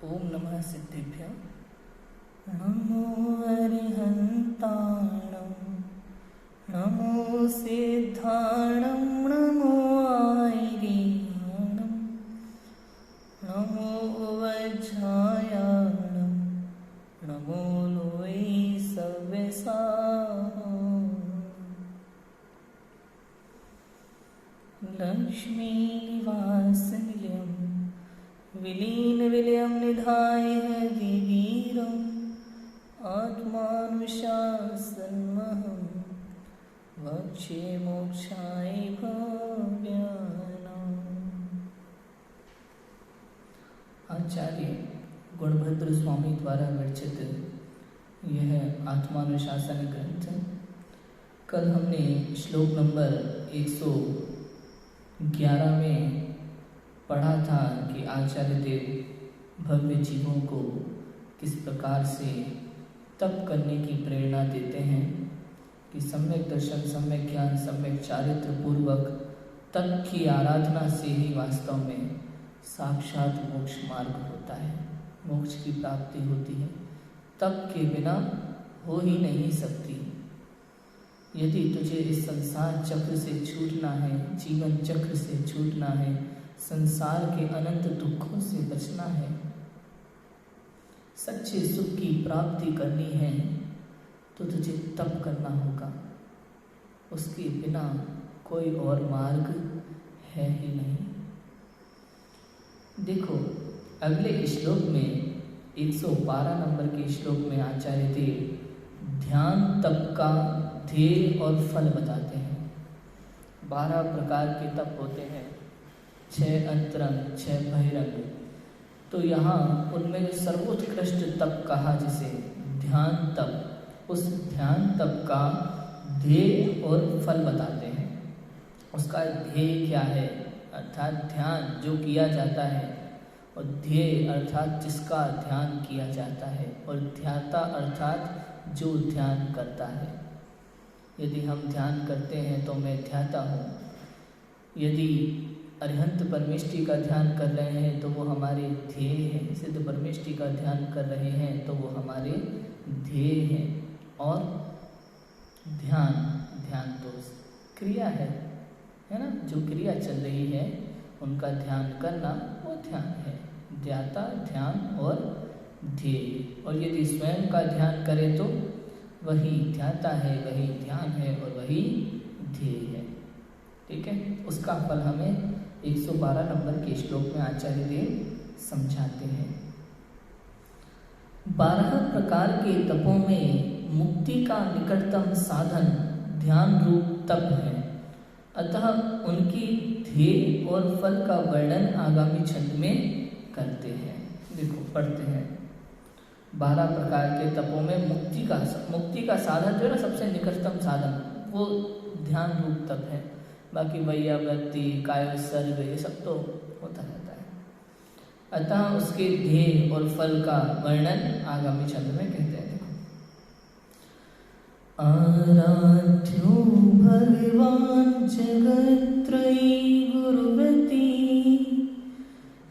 ओम नमः सिद्धेभ्य। नमो अरिहन्ताणं, नमो सिद्धाणं, नमो आयर्याणं, नमो वज्रायाणं, नमो लोये सव्यसाय। लक्ष्मीनिवासनिलयं विलीनविलयं निधाय विवीरम् आत्मानुशासनमहं वक्ष्ये मोक्षाय भव्यानाम्। आचार्य गुणभद्र स्वामी द्वारा विरचित यह आत्मानुशासन ग्रंथ। कल हमने श्लोक नंबर 111 में पढ़ा था कि आचार्य देव भव्य जीवों को किस प्रकार से तप करने की प्रेरणा देते हैं कि सम्यक दर्शन, सम्यक ज्ञान, सम्यक चारित्र पूर्वक तप की आराधना से ही वास्तव में साक्षात मोक्ष मार्ग होता है, मोक्ष की प्राप्ति होती है। तप के बिना हो ही नहीं सकती। यदि तुझे इस संसार चक्र से छूटना है, जीवन चक्र से छूटना है, संसार के अनंत दुखों से बचना है, सच्चे सुख की प्राप्ति करनी है, तो तुझे तप करना होगा। उसके बिना कोई और मार्ग है ही नहीं। देखो अगले श्लोक में 112 नंबर के श्लोक में आचार्य देव ध्यान तप का ध्येय और फल बताते हैं। 12 प्रकार के तप होते हैं, 6 अंतरंग, 6 बहिरंग। तो यहाँ उनमें जो सर्वोत्कृष्ट तप कहा जिसे ध्यान तप, उस ध्यान तप का ध्येय और फल बताते हैं। उसका ध्येय क्या है, अर्थात ध्यान जो किया जाता है, और ध्येय अर्थात जिसका ध्यान किया जाता है, और ध्याता अर्थात जो ध्यान करता है। यदि हम ध्यान करते हैं तो मैं ध्याता हूँ। यदि अरिहंत परमेष्टि का ध्यान कर रहे हैं तो वो हमारे ध्येय हैं। सिद्ध परमेष्टि का ध्यान कर रहे हैं तो वो हमारे ध्येय हैं। और ध्यान तो क्रिया है ना, जो क्रिया चल रही है उनका ध्यान करना वो ध्यान है। ध्याता, ध्यान और ध्येय। और यदि स्वयं का ध्यान करें तो वही ध्याता है, वही ध्यान है और वही ध्येय है। ठीक है, उसका फल हमें 112 नंबर के श्लोक में आचार्य देव समझाते हैं। 12 प्रकार के तपों में मुक्ति का निकटतम साधन ध्यान रूप तप है। अतः उनकी ध्येय और फल का वर्णन आगामी छंद में करते हैं। देखो पढ़ते हैं। 12 प्रकार के तपों में मुक्ति का साधन जो है ना, सबसे निकटतम साधन वो ध्यान रूप तप है। बाकी वैयावृत्ति, कायोत्सर्ग, ये सब तो होता रहता है। अतः उसके ध्येय और फल का वर्णन आगामी छंद में कहते हैं। देखो, आराध्यो भगवान जगत्त्रयी गुरुवृत्ति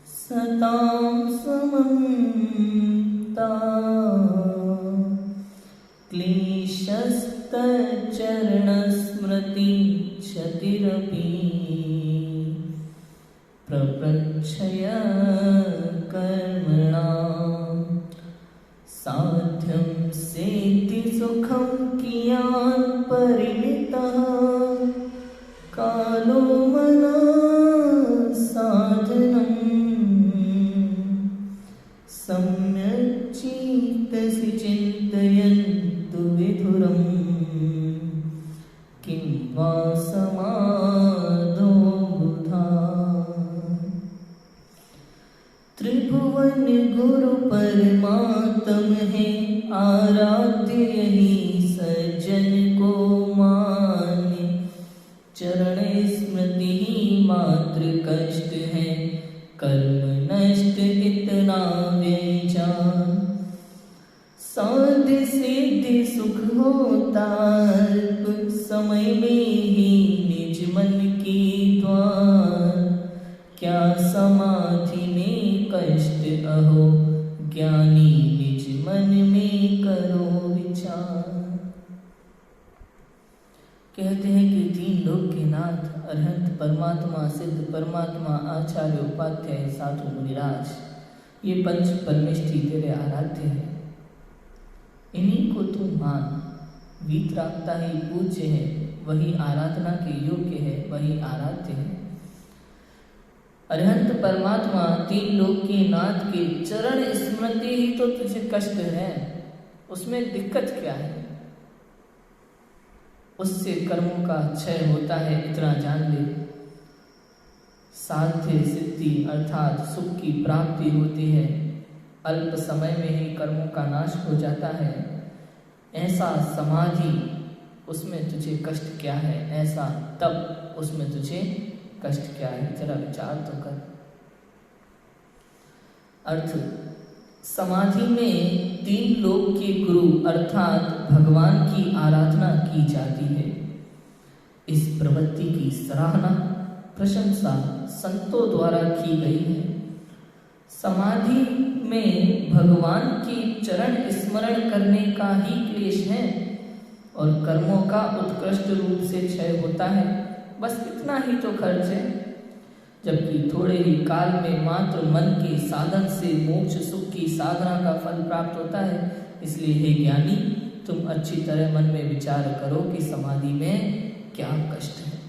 सतां समन्ता क्लेशस्तचरणस्मृति क्षतिरपि प्रप्रच्छय कर्मणां साध्यं सेति सुखं कियान् परिमितः कालो मनः साधनं सम्यक् चेतसि चिन्तयन्तु विधुरम् किं वा समाधो बुधा। त्रिभुवन गुरु परमात्म है आराध्य, यही सज्जन को माने। चरण स्मृति ही मात्र कष्ट है, कर्म नष्ट इतना व्ययजान। साध्य सिद्धि सुख होता अल्प, समय में ही निज मन की द्वार। क्या समाधि में कष्ट अहो ज्ञानी निज मन में करो विचार। कहते हैं कि 3 लोक के नाथ अरहंत परमात्मा, सिद्ध परमात्मा, आचार्य, उपाध्याय, साधु, मुनिराज, ये 5 परमेष्ठी तेरे आराध्य है। इन्हीं को तू मान। वीतरागता ही पूज्य है, वही आराधना के योग्य है, वही आराध्य है। अरहंत परमात्मा 3 लोक के नाथ के चरण स्मृति ही तो तुझे कष्ट है, उसमें दिक्कत क्या है? उससे कर्मों का क्षय होता है, इतना जान ले। साध्य सिद्धि अर्थात सुख की प्राप्ति होती है, अल्प समय में ही कर्मों का नाश हो जाता है। ऐसा समाधि, उसमें तुझे कष्ट क्या है? ऐसा तप, उसमें तुझे कष्ट क्या है? जरा विचार तो कर। अर्थ, समाधि में 3 लोक के गुरु अर्थात भगवान की आराधना की जाती है। इस प्रवृत्ति की सराहना, प्रशंसा संतों द्वारा की गई है। समाधि में भगवान के चरण स्मरण करने का ही क्लेश है और कर्मों का उत्कृष्ट रूप से क्षय होता है, बस इतना ही तो खर्च है। जबकि थोड़े ही काल में मात्र मन के साधन से मोक्ष सुख की साधना का फल प्राप्त होता है। इसलिए हे ज्ञानी, तुम अच्छी तरह मन में विचार करो कि समाधि में क्या कष्ट है।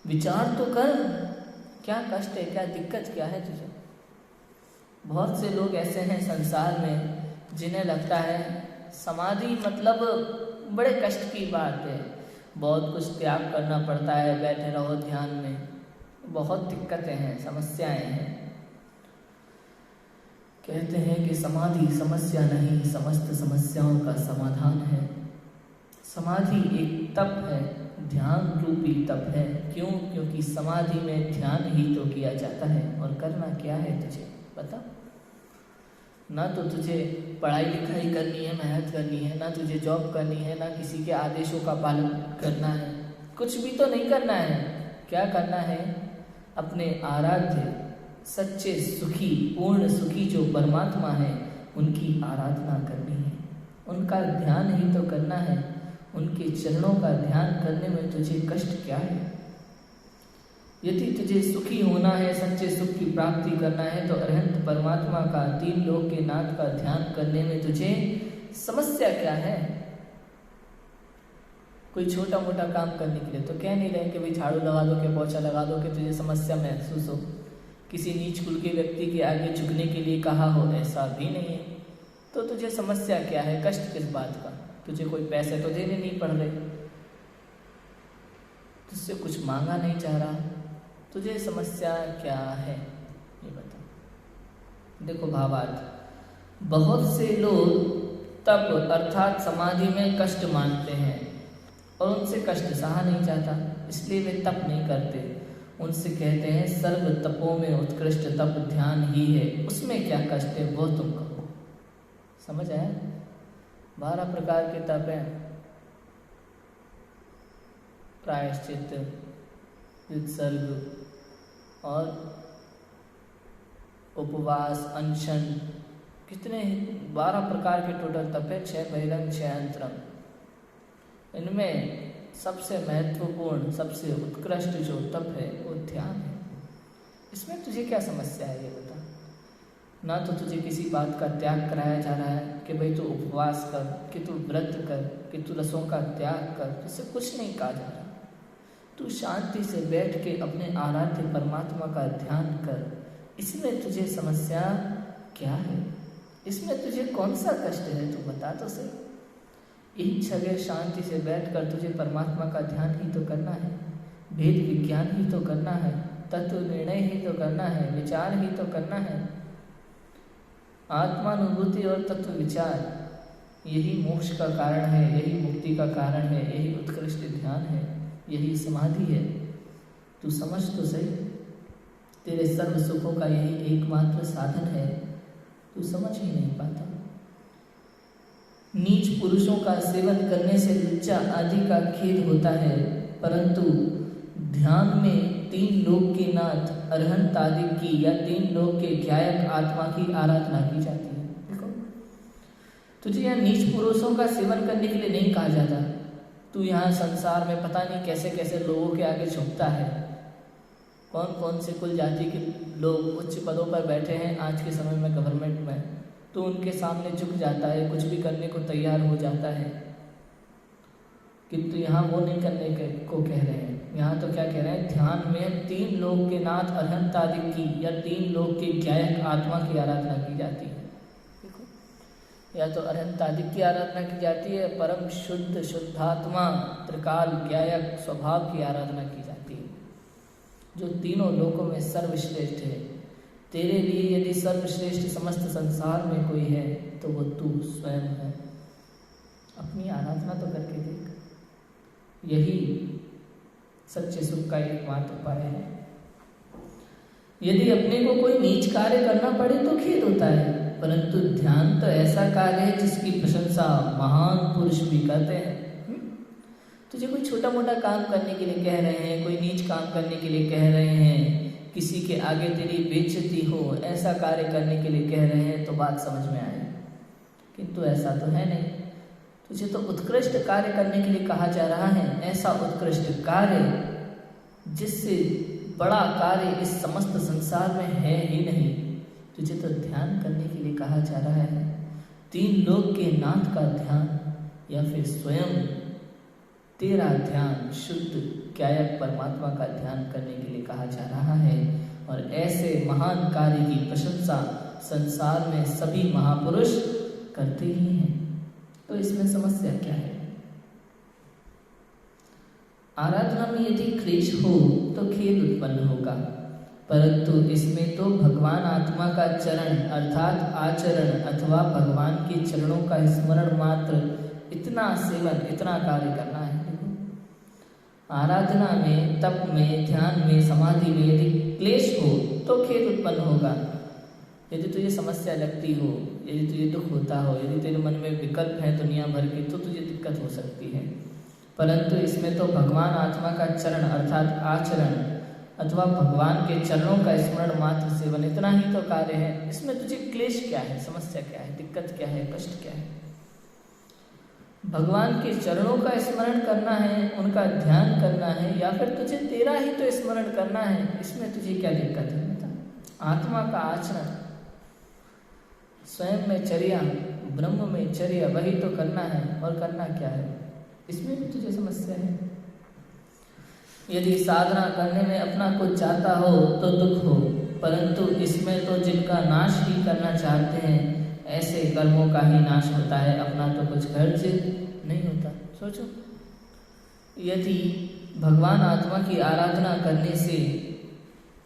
विचार तो कर, क्या कष्ट है, क्या दिक्कत क्या है तुझे? बहुत से लोग ऐसे हैं संसार में जिन्हें लगता है समाधि मतलब बड़े कष्ट की बात है, बहुत कुछ त्याग करना पड़ता है, बैठे रहो ध्यान में, बहुत दिक्कतें हैं, समस्याएं हैं। कहते हैं कि समाधि समस्या नहीं, समस्त समस्याओं का समाधान है। समाधि एक तप है, ध्यान रूपी तप है। क्यों? क्योंकि समाधि में ध्यान ही तो किया जाता है। और करना क्या है तुझे पता? ना तो तुझे पढ़ाई लिखाई करनी है, मेहनत करनी है, ना तुझे जॉब करनी है, ना किसी के आदेशों का पालन करना है, कुछ भी तो नहीं करना है। क्या करना है? अपने आराध्य सच्चे सुखी पूर्ण सुखी जो परमात्मा है उनकी आराधना करनी है, उनका ध्यान ही तो करना है। उनके चरणों का ध्यान करने में तुझे कष्ट क्या है? यदि तुझे सुखी होना है, सच्चे सुख की प्राप्ति करना है, तो अरहंत परमात्मा का 3 लोक के नाथ का ध्यान करने में तुझे समस्या क्या है? कोई छोटा मोटा काम करने के लिए तो कह नहीं रहे कि भाई झाड़ू लगा दो, कि पोछा लगा दो, कि तुझे समस्या महसूस हो। किसी नीच कुल के व्यक्ति के आगे झुकने के लिए कहा हो, ऐसा भी नहीं है। तो तुझे समस्या क्या है? कष्ट किस बात का? तुझे कोई पैसे तो देने नहीं पड़ रहे, तुझसे कुछ मांगा नहीं चाह रहा, तुझे समस्या क्या है ये बता। देखो भावार्थ, बहुत से लोग तप अर्थात समाधि में कष्ट मानते हैं और उनसे कष्ट सहा नहीं जाता, इसलिए वे तप नहीं करते। उनसे कहते हैं सर्व तपों में उत्कृष्ट तप ध्यान ही है, उसमें क्या कष्ट है वो तुम कहो। समझ आया? 12 प्रकार के तप हैं, प्रायश्चित, विसर्ग और उपवास, अनशन, कितने 12 प्रकार के टोटल तप है। 6 बहिरंग 6 अंतरंग। इनमें सबसे महत्वपूर्ण सबसे उत्कृष्ट जो तप है वो ध्यान है। इसमें तुझे क्या समस्या है ये बता। ना तो तुझे किसी बात का त्याग कराया जा रहा है कि भाई तू उपवास कर, कि तू व्रत कर, कि तू रसों का त्याग कर, तुझसे कुछ नहीं कहा जा रहा। तू शांति से बैठ के अपने आराध्य परमात्मा का ध्यान कर। इसमें तुझे समस्या क्या है? इसमें तुझे कौन सा कष्ट है? तू बता तो सही। एक जगह शांति से बैठकर तुझे परमात्मा का ध्यान ही तो करना है, भेद विज्ञान ही तो करना है, तत्व निर्णय ही तो करना है, विचार ही तो करना है। आत्मानुभूति और तत्व विचार, यही मोक्ष का कारण है, यही मुक्ति का कारण है, यही उत्कृष्ट ध्यान है, यही समाधि है। तू समझ तो सही, तेरे सर्व सुखों का यही एकमात्र साधन है, तू समझ ही नहीं पाता। नीच पुरुषों का सेवन करने से लज्जा आदि का खेद होता है, परंतु ध्यान में 3 लोक के नाथ अरहंत आदि की या 3 लोक के ज्ञायक आत्मा की आराधना की जाती है। देखो, तुझे यहाँ नीच पुरुषों का सेवन करने के लिए नहीं कहा जाता। तू यहाँ संसार में पता नहीं कैसे कैसे लोगों के आगे झुकता है। कौन कौन से कुल जाति के लोग उच्च पदों पर बैठे हैं आज के समय में गवर्नमेंट में, तो उनके सामने झुक जाता है, कुछ भी करने को तैयार हो जाता है। किंतु यहाँ वो नहीं करने को कह रहे हैं। यहाँ तो क्या कह रहे हैं, ध्यान में 3 लोक के नाथ अरहंत आदि की या 3 लोक के ज्ञायक आत्मा की आराधना की जाती है। देखो, या तो अरहंत आदि की आराधना की जाती है, परम शुद्ध शुद्धात्मा त्रिकाल ज्ञायक स्वभाव की आराधना की जाती है, जो तीनों लोकों में सर्वश्रेष्ठ है। तेरे लिए यदि सर्वश्रेष्ठ समस्त संसार में कोई है तो वो तू स्वयं है। अपनी आराधना तो करके देख, यही सच्चे सुख का एकमात्र उपाय है। यदि अपने को कोई नीच कार्य करना पड़े तो खेद होता है, परंतु ध्यान तो ऐसा कार्य है जिसकी प्रशंसा महान पुरुष भी करते हैं। तुझे कोई छोटा मोटा काम करने के लिए कह रहे हैं, कोई नीच काम करने के लिए कह रहे हैं, किसी के आगे तेरी बेइज्जती हो, ऐसा कार्य करने के लिए कह रहे हैं तो बात समझ में आए, किंतु ऐसा तो है नहीं। तुझे तो उत्कृष्ट कार्य करने के लिए कहा जा रहा है, ऐसा उत्कृष्ट कार्य जिससे बड़ा कार्य इस समस्त संसार में है ही नहीं। तुझे तो ध्यान करने के लिए कहा जा रहा है, 3 लोक के नाथ का ध्यान या फिर स्वयं तेरा ध्यान, शुद्ध ज्ञायक परमात्मा का ध्यान करने के लिए कहा जा रहा है। और ऐसे महान कार्य की प्रशंसा संसार में सभी महापुरुष करते ही हैं, तो इसमें समस्या क्या है? आराधना में यदि क्लेश हो तो खेद उत्पन्न होगा, परंतु इसमें तो भगवान आत्मा का चरण अर्थात आचरण अथवा भगवान के चरणों का स्मरण मात्र, इतना सेवन, इतना कार्य करना है। आराधना में, तप में, ध्यान में, समाधि में यदि क्लेश हो तो खेद उत्पन्न होगा। यदि तुझे समस्या लगती हो, यदि तुझे दुख होता हो, यदि तेरे मन में विकल्प है दुनिया भर के, तो तुझे दिक्कत हो सकती है। परंतु इसमें तो भगवान आत्मा का चरण अर्थात आचरण अथवा भगवान के चरणों का स्मरण मात्र सेवन, इतना ही तो कार्य है। इसमें तुझे क्लेश क्या है, समस्या क्या है, दिक्कत क्या है, कष्ट क्या है? भगवान के चरणों का स्मरण करना है, उनका ध्यान करना है, या फिर तुझे तेरा ही तो स्मरण करना है, इसमें तुझे क्या दिक्कत है? बता। आत्मा का आचरण, स्वयं में चर्या, ब्रह्म में चर्या, वही तो करना है। और करना क्या है, इसमें भी तुझे समस्या है। यदि साधना करने में अपना कुछ चाहता हो तो दुख हो, परंतु इसमें तो जिनका नाश ही करना चाहते हैं ऐसे कर्मों का ही नाश होता है, अपना तो कुछ खर्च नहीं होता। सोचो, यदि भगवान आत्मा की आराधना करने से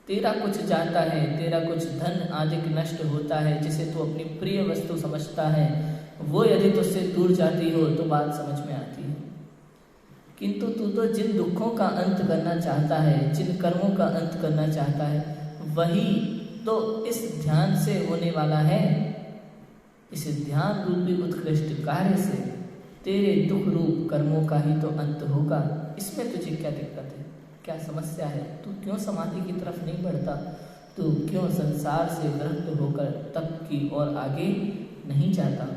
तेरा कुछ जाता है, तेरा कुछ धन आदि नष्ट होता है, जिसे तू अपनी प्रिय वस्तु समझता है, वो यदि तुझसे दूर जाती हो तो बात समझ में आती है। किंतु तू तो जिन दुखों का अंत करना चाहता है, जिन कर्मों का अंत करना चाहता है, वही तो इस ध्यान से होने वाला है। इस ध्यान रूपी उत्कृष्ट कार्य से तेरे दुख रूप कर्मों का ही तो अंत होगा। इसमें तुझे क्या दिक्कत है, क्या समस्या है? तू क्यों समाधि की तरफ नहीं बढ़ता? तू क्यों संसार से विरक्त होकर तप की ओर आगे नहीं जाता?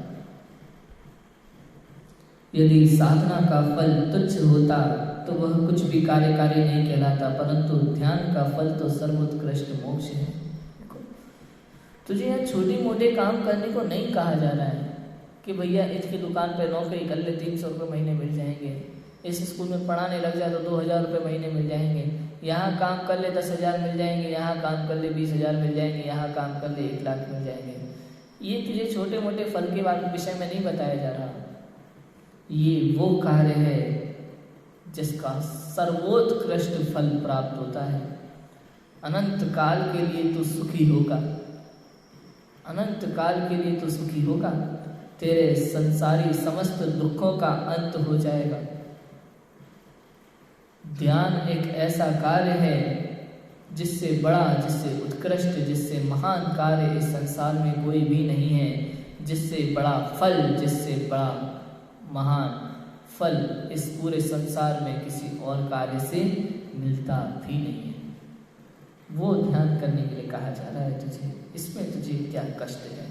यदि साधना का फल तुच्छ होता तो वह कुछ भी कार्यकारी नहीं कहलाता, परंतु ध्यान का फल तो सर्वोत्कृष्ट मोक्ष है। तुझे यहाँ छोटी मोटे काम करने को नहीं कहा जा रहा है कि भैया इसकी दुकान पे नौकरी कर ले, 300 रुपये महीने मिल जाएंगे, इस स्कूल में पढ़ाने लग जाए तो 2000 रुपये महीने मिल जाएंगे, यहाँ काम कर ले 10,000 मिल जाएंगे, यहाँ काम कर ले 20,000 मिल जाएंगे, यहाँ काम कर ले 1 लाख मिल जाएंगे। ये तुझे छोटे मोटे फल के विषय में नहीं बताया जा रहा। ये वो कार्य है जिसका सर्वोत्कृष्ट फल प्राप्त होता है। अनंत काल के लिए तू सुखी होगा, अनंत काल के लिए तो सुखी होगा, तेरे संसारी समस्त दुखों का अंत हो जाएगा। ध्यान एक ऐसा कार्य है जिससे बड़ा, जिससे उत्कृष्ट, जिससे महान कार्य इस संसार में कोई भी नहीं है, जिससे बड़ा फल, जिससे बड़ा महान फल इस पूरे संसार में किसी और कार्य से मिलता भी नहीं है। वो ध्यान करने के लिए कहा जा रहा है तुझे। इसमें तुझे क्या कष्ट है?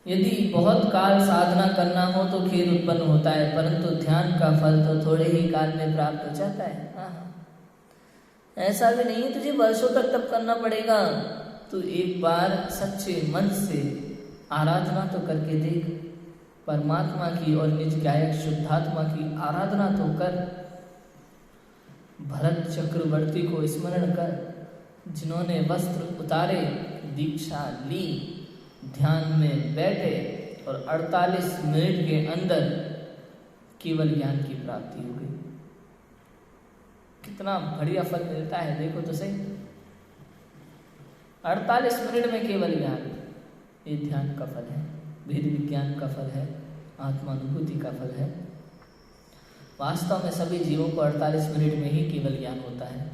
यदि बहुत काल साधना करना हो तो खेद उत्पन्न होता है, परंतु ध्यान का फल तो थोड़े ही काल में प्राप्त हो जाता है। ऐसा भी नहीं है तुझे वर्षों तक तप करना पड़ेगा। तू एक बार सच्चे मन से आराधना तो करके देख, परमात्मा की और निज गायक शुद्धात्मा की आराधना तो कर। भरत चक्रवर्ती को स्मरण कर, जिन्होंने वस्त्र उतारे, दीक्षा ली, ध्यान में बैठे और 48 मिनट के अंदर केवल ज्ञान की प्राप्ति हो गई। कितना बढ़िया फल मिलता है, देखो तो सही। 48 मिनट में केवल ज्ञान, ये ध्यान का फल है, वेद विज्ञान का फल है, आत्मानुभूति का फल है। वास्तव में सभी जीवों को 48 मिनट में ही केवल ज्ञान होता है।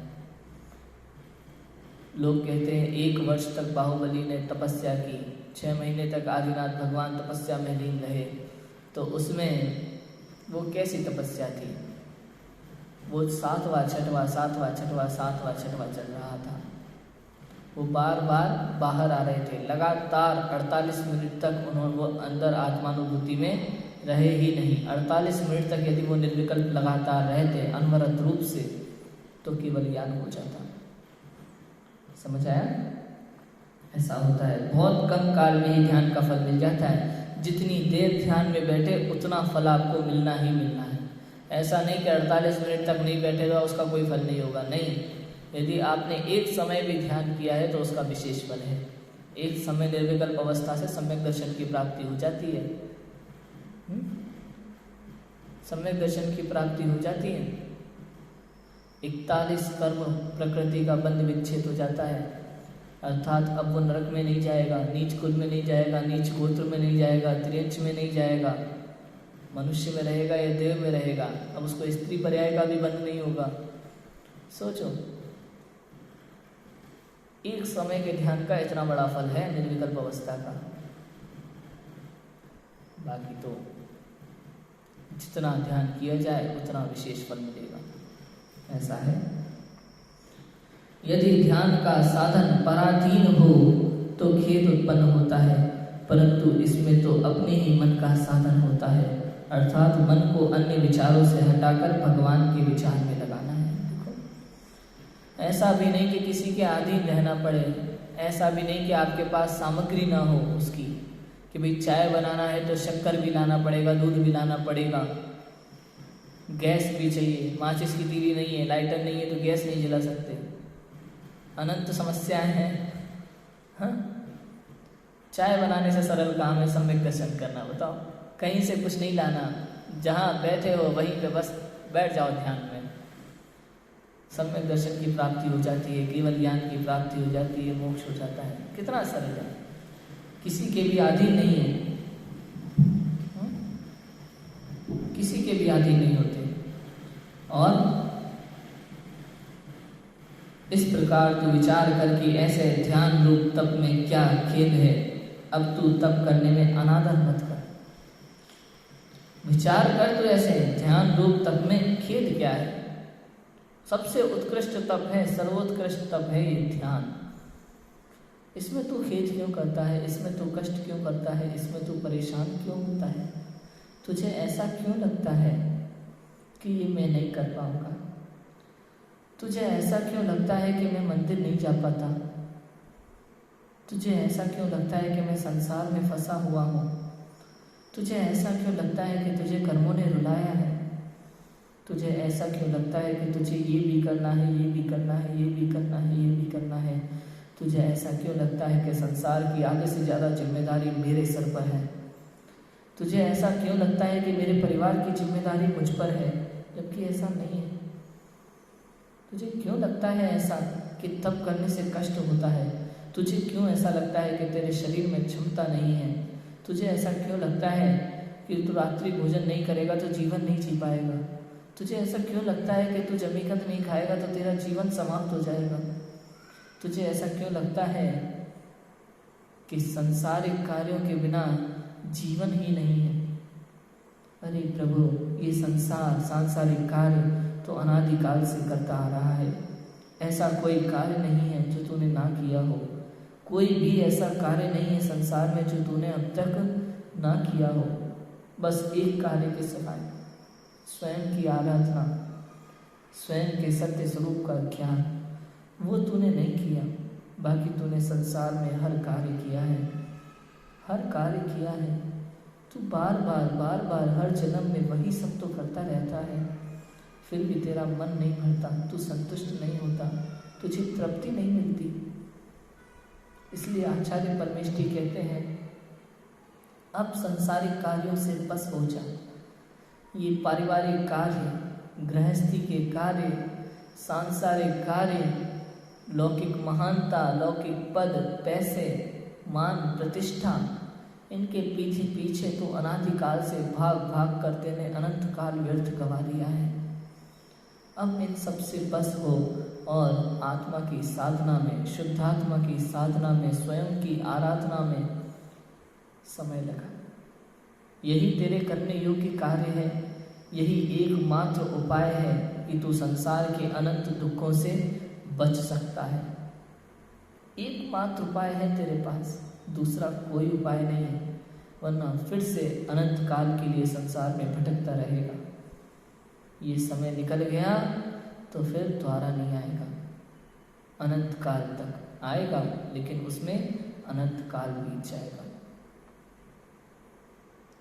लोग कहते हैं 1 वर्ष तक बाहुबली ने तपस्या की, 6 महीने तक आदिनाथ भगवान तपस्या में लीन रहे, तो उसमें वो कैसी तपस्या थी? वो 7वां छठवां चल रहा था। वो बार बार बाहर आ रहे थे, लगातार 48 मिनट तक उन्होंने वो अंदर आत्मानुभूति में रहे ही नहीं। 48 मिनट तक यदि वो निर्विकल्प लगातार रहते अनवरत रूप से, तो केवल ज्ञान हो जाता। समझ आया? ऐसा होता है, बहुत कम काल में ही ध्यान का फल मिल जाता है। जितनी देर ध्यान में बैठे उतना फल आपको मिलना ही मिलना है। ऐसा नहीं कि 48 मिनट तक नहीं बैठेगा उसका कोई फल नहीं होगा, नहीं। यदि आपने एक समय भी ध्यान किया है तो उसका विशेष फल है। एक समय निर्विकल्प अवस्था से सम्यक दर्शन की प्राप्ति हो जाती है। सम्यक दर्शन की प्राप्ति हो जाती है। 41 कर्म प्रकृति का बंध विच्छेद हो जाता है, अर्थात अब वो नरक में नहीं जाएगा, नीच कुल में नहीं जाएगा, नीच गोत्र में नहीं जाएगा, त्रियंच में नहीं जाएगा, मनुष्य में रहेगा या देव में रहेगा। अब उसको स्त्री पर्याय का भी बंध नहीं होगा। सोचो, एक समय के ध्यान का इतना बड़ा फल है निर्विकल्प अवस्था का। बाकी तो जितना ध्यान किया जाए उतना विशेष फल मिलेगा, ऐसा है। यदि ध्यान का साधन पराधीन हो तो खेद उत्पन्न होता है, परंतु इसमें तो अपने ही मन का साधन होता है, अर्थात मन को अन्य विचारों से हटाकर भगवान के विचार में लगाना है। देखो, ऐसा भी नहीं कि किसी के अधीन रहना पड़े, ऐसा भी नहीं कि आपके पास सामग्री ना हो उसकी, कि भाई चाय बनाना है तो शक्कर भी लाना पड़ेगा, दूध भी लाना पड़ेगा, गैस भी चाहिए, माचिस की तीली नहीं है, लाइटर नहीं है तो गैस नहीं जला सकते, अनंत समस्याएं हैं। हाँ, चाय बनाने से सरल काम है सम्यक दर्शन करना। बताओ, कहीं से कुछ नहीं लाना, जहाँ बैठे हो वहीं पे बस बैठ जाओ ध्यान में, सम्यक दर्शन की प्राप्ति हो जाती है, केवल ज्ञान की प्राप्ति हो जाती है, मोक्ष हो जाता है। कितना सरल है, किसी के भी अधीन नहीं है, किसी के भी अधीन नहीं होते। और इस प्रकार तू विचार करके ऐसे ध्यान रूप तप में क्या खेद है, अब तू तप करने में अनादर मत कर। विचार कर तो ऐसे ध्यान रूप तप में खेद क्या है? सबसे उत्कृष्ट तप है, सर्वोत्कृष्ट तप है ये ध्यान। इसमें तू खेद क्यों करता है? इसमें तू कष्ट क्यों करता है? इसमें तू परेशान क्यों होता है? तुझे ऐसा क्यों लगता है कि ये मैं नहीं कर पाऊंगा? तुझे ऐसा क्यों लगता है कि मैं मंदिर नहीं जा पाता? तुझे ऐसा क्यों लगता है कि मैं संसार में फंसा हुआ हूँ? तुझे ऐसा क्यों लगता है कि तुझे कर्मों ने रुलाया है? तुझे ऐसा क्यों लगता है कि तुझे ये भी करना है, ये भी करना है, ये भी करना है, ये भी करना है? तुझे ऐसा क्यों लगता है कि संसार की आधे से ज़्यादा जिम्मेदारी मेरे सर पर है? तुझे ऐसा क्यों लगता है कि मेरे परिवार की जिम्मेदारी मुझ पर है, जबकि ऐसा नहीं है? तुझे क्यों लगता है ऐसा कि तप करने से कष्ट होता है? तुझे क्यों ऐसा लगता है कि तेरे शरीर में क्षमता नहीं है? तुझे ऐसा क्यों लगता है कि तू रात्रि भोजन नहीं करेगा तो जीवन नहीं जी पाएगा? तुझे ऐसा क्यों लगता है कि तू जमीकत नहीं खाएगा तो तेरा जीवन समाप्त हो जाएगा? तुझे ऐसा क्यों लगता है कि संसारिक कार्यों के बिना जीवन ही नहीं है? अरे प्रभु, ये संसार सांसारिक कार्य तो अनादिकाल से करता आ रहा है। ऐसा कोई कार्य नहीं है जो तूने ना किया हो, कोई भी ऐसा कार्य नहीं है संसार में जो तूने अब तक ना किया हो। बस एक कार्य के सिवाय, स्वयं की आराधना, स्वयं के सत्य स्वरूप का ज्ञान, वो तूने नहीं किया। बाकी तूने संसार में हर कार्य किया है, हर कार्य किया है। तू बार बार हर जन्म में वही सब तो करता रहता है, फिर भी तेरा मन नहीं भरता, तू संतुष्ट नहीं होता, तुझे तृप्ति नहीं मिलती। इसलिए आचार्य परमेष्ठी कहते हैं, अब संसारिक कार्यों से बस हो जा। ये पारिवारिक कार्य, गृहस्थी के कार्य, सांसारिक कार्य, लौकिक महानता, लौकिक पद, पैसे, मान, प्रतिष्ठा, इनके पीछे पीछे तो अनादिकाल से भाग भाग करते ने अनंत काल व्यर्थ गवा दिया है। अब इन सब से बस हो और आत्मा की साधना में, शुद्धात्मा की साधना में, स्वयं की आराधना में समय लगा। यही तेरे करने योग्य कार्य है, यही एकमात्र उपाय है कि तू संसार के अनंत दुखों से बच सकता है। एकमात्र उपाय है तेरे पास, दूसरा कोई उपाय नहीं है, वरना फिर से अनंत काल के लिए संसार में भटकता रहेगा। ये समय निकल गया तो फिर दोबारा नहीं आएगा, अनंत काल तक आएगा, लेकिन उसमें अनंत काल बीत जाएगा।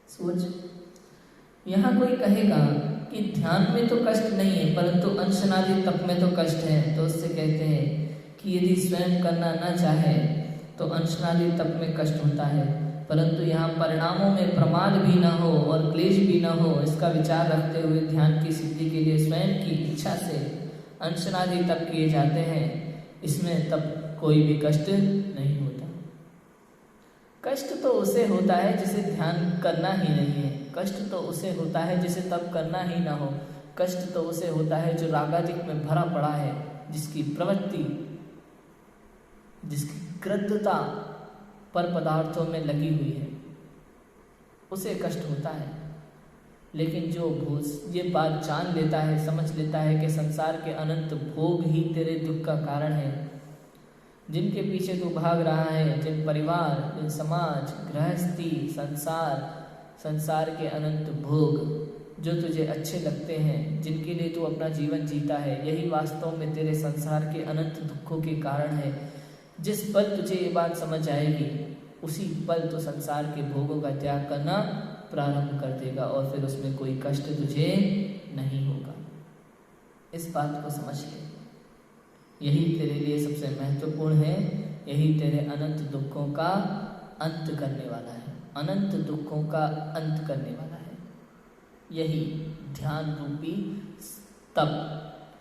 सोच, यहाँ कोई कहेगा कि ध्यान में तो कष्ट नहीं है, परंतु अंशनादि तप में तो कष्ट है। तो उससे कहते हैं कि यदि स्वयं करना न चाहे तो अंशनादि तप में कष्ट होता है, परंतु यहाँ परिणामों में प्रमाद भी न हो और क्लेश भी न हो, इसका विचार रखते हुए ध्यान की सिद्धि के लिए स्वयं की इच्छा से अंशनादि तप किए जाते हैं। इसमें तब कोई भी कष्ट नहीं होता। कष्ट तो उसे होता है जिसे ध्यान करना ही नहीं है, कष्ट तो उसे होता है जिसे तप करना ही ना हो, कष्ट तो उसे होता है जो रागादिक में भरा पड़ा है, जिसकी प्रवृत्ति, जिसकी कृतता पर पदार्थों में लगी हुई है, उसे कष्ट होता है। लेकिन जो ये बात जान लेता है, समझ लेता है कि संसार के अनंत भोग ही तेरे दुख का कारण है, जिनके पीछे तू भाग रहा है, जिन परिवार, जिन समाज, गृहस्थी, संसार के अनंत भोग जो तुझे अच्छे लगते हैं, जिनके लिए तू अपना जीवन जीता है, यही वास्तव में तेरे संसार के अनंत दुखों के कारण है। जिस पल तुझे ये बात समझ आएगी, उसी पल तो संसार के भोगों का त्याग करना प्रारंभ कर देगा और फिर उसमें कोई कष्ट तुझे नहीं होगा। इस बात को समझ ले, यही तेरे लिए सबसे महत्वपूर्ण है, यही तेरे अनंत दुखों का अंत करने वाला है, अनंत दुखों का अंत करने वाला है। यही ध्यान रूपी तप,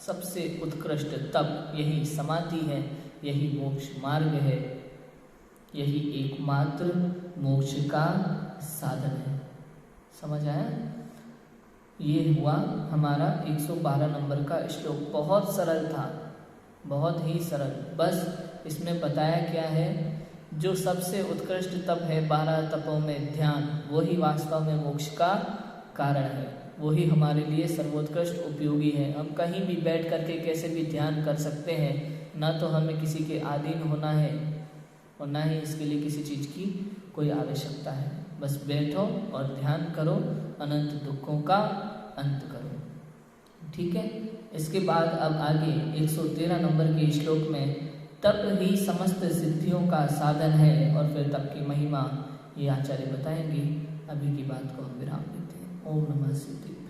सबसे उत्कृष्ट तप, यही समाधि है, यही मोक्ष मार्ग है, यही एकमात्र मोक्ष का साधन है। समझ आया? ये हुआ हमारा 112 नंबर का श्लोक। बहुत सरल था, बहुत ही सरल। बस इसमें बताया क्या है, जो सबसे उत्कृष्ट तप है 12 तपों में ध्यान, वही वास्तव में मोक्ष का कारण है, वही हमारे लिए सर्वोत्कृष्ट उपयोगी है। हम कहीं भी बैठ करके कैसे भी ध्यान कर सकते हैं, ना तो हमें किसी के अधीन होना है और ना ही इसके लिए किसी चीज़ की कोई आवश्यकता है। बस बैठो और ध्यान करो, अनंत दुखों का अंत करो। ठीक है। इसके बाद अब आगे 113 नंबर के श्लोक में तप ही समस्त सिद्धियों का साधन है और फिर तप की महिमा ये आचार्य बताएंगे। अभी की बात को हम विराम देते हैं। ओम नमः शिवाय।